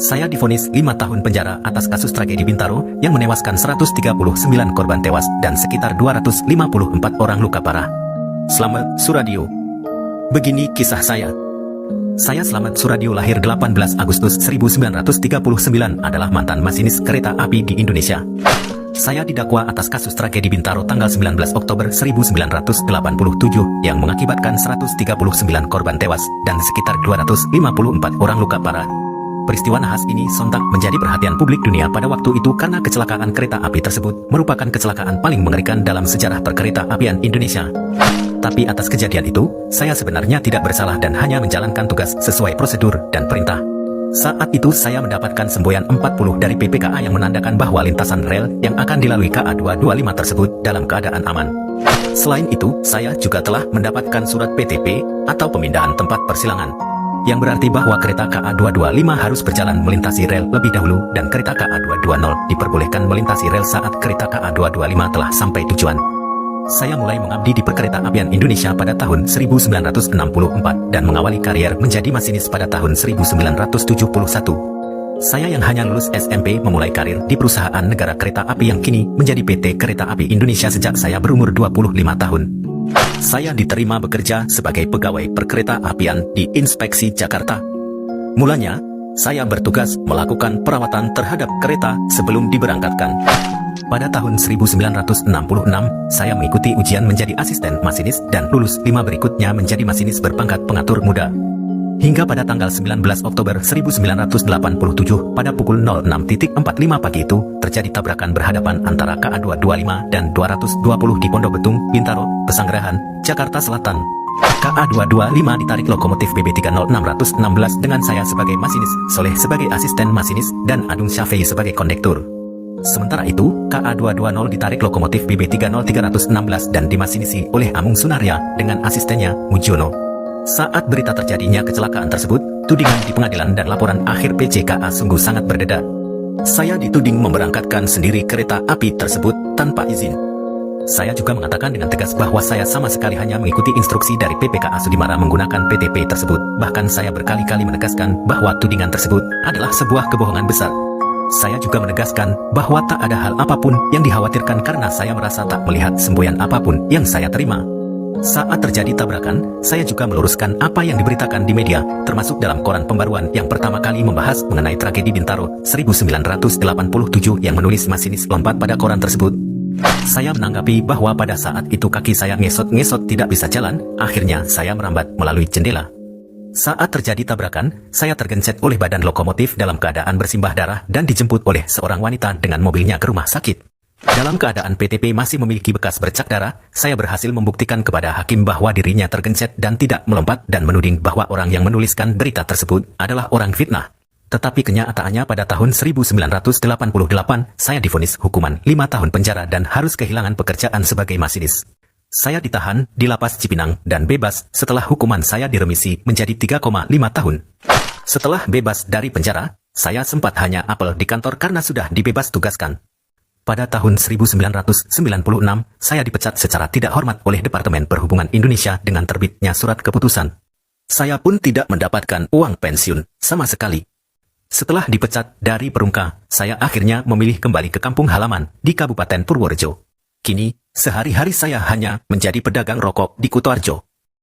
Saya divonis 5 tahun penjara atas kasus tragedi Bintaro yang menewaskan 139 korban tewas dan sekitar 254 orang luka parah. Slamet Suradio. Begini kisah saya. Saya Slamet Suradio lahir 18 Agustus 1939 adalah mantan masinis kereta api di Indonesia. Saya didakwa atas kasus tragedi Bintaro tanggal 19 Oktober 1987 yang mengakibatkan 139 korban tewas dan sekitar 254 orang luka parah. Peristiwa nahas ini sontak menjadi perhatian publik dunia pada waktu itu karena kecelakaan kereta api tersebut merupakan kecelakaan paling mengerikan dalam sejarah perkereta apian Indonesia. Tapi atas kejadian itu, saya sebenarnya tidak bersalah dan hanya menjalankan tugas sesuai prosedur dan perintah. Saat itu saya mendapatkan semboyan 40 dari PPKA yang menandakan bahwa lintasan rel yang akan dilalui KA 225 tersebut dalam keadaan aman. Selain itu, saya juga telah mendapatkan surat PTP atau pemindahan tempat persilangan, yang berarti bahwa kereta KA 225 harus berjalan melintasi rel lebih dahulu dan kereta KA 220 diperbolehkan melintasi rel saat kereta KA 225 telah sampai tujuan. Saya mulai mengabdi di perkereta apian Indonesia pada tahun 1964 dan mengawali karier menjadi masinis pada tahun 1971. Saya yang hanya lulus SMP memulai karir di perusahaan negara kereta api yang kini menjadi PT Kereta Api Indonesia sejak saya berumur 25 tahun. Saya diterima bekerja sebagai pegawai perkereta apian di Inspeksi Jakarta. Mulanya, saya bertugas melakukan perawatan terhadap kereta sebelum diberangkatkan. Pada tahun 1966, saya mengikuti ujian menjadi asisten masinis dan lulus 5 berikutnya menjadi masinis berpangkat pengatur muda. Hingga pada tanggal 19 Oktober 1987 pada pukul 06.45 pagi itu terjadi tabrakan berhadapan antara KA 225 dan 220 di Pondok Betung, Bintaro, Pesanggerahan, Jakarta Selatan. KA 225 ditarik lokomotif BB 30616 dengan saya sebagai masinis, Soleh sebagai asisten masinis, dan Adung Syafei sebagai kondektur. Sementara itu, KA 220 ditarik lokomotif BB 30316 dan dimasinisi oleh Amung Sunarya dengan asistennya, Mujiono. Saat berita terjadinya kecelakaan tersebut, tudingan di pengadilan dan laporan akhir PJKA sungguh sangat berbeda. Saya dituding memberangkatkan sendiri kereta api tersebut tanpa izin. Saya juga mengatakan dengan tegas bahwa saya sama sekali hanya mengikuti instruksi dari PPKA Sudimara menggunakan PTP tersebut. Bahkan saya berkali-kali menegaskan bahwa tudingan tersebut adalah sebuah kebohongan besar. Saya juga menegaskan bahwa tak ada hal apapun yang dikhawatirkan karena saya merasa tak melihat semboyan apapun yang saya terima. Saat terjadi tabrakan, saya juga meluruskan apa yang diberitakan di media, termasuk dalam koran pembaruan yang pertama kali membahas mengenai tragedi Bintaro 1987 yang menulis masinis lompat pada koran tersebut. Saya menanggapi bahwa pada saat itu kaki saya ngesot-ngesot tidak bisa jalan, akhirnya saya merambat melalui jendela. Saat terjadi tabrakan, saya tergencet oleh badan lokomotif dalam keadaan bersimbah darah dan dijemput oleh seorang wanita dengan mobilnya ke rumah sakit. Dalam keadaan PTP masih memiliki bekas bercak darah, saya berhasil membuktikan kepada hakim bahwa dirinya tergencet dan tidak melompat dan menuding bahwa orang yang menuliskan berita tersebut adalah orang fitnah. Tetapi kenyataannya pada tahun 1988, saya divonis hukuman 5 tahun penjara dan harus kehilangan pekerjaan sebagai masinis. Saya ditahan di lapas Cipinang dan bebas setelah hukuman saya diremisi menjadi 3,5 tahun. Setelah bebas dari penjara, saya sempat hanya apel di kantor karena sudah dibebas tugaskan. Pada tahun 1996, saya dipecat secara tidak hormat oleh Departemen Perhubungan Indonesia dengan terbitnya surat keputusan. Saya pun tidak mendapatkan uang pensiun sama sekali. Setelah dipecat dari Perumka, saya akhirnya memilih kembali ke kampung halaman di Kabupaten Purworejo. Kini, sehari-hari saya hanya menjadi pedagang rokok di Kutoarjo.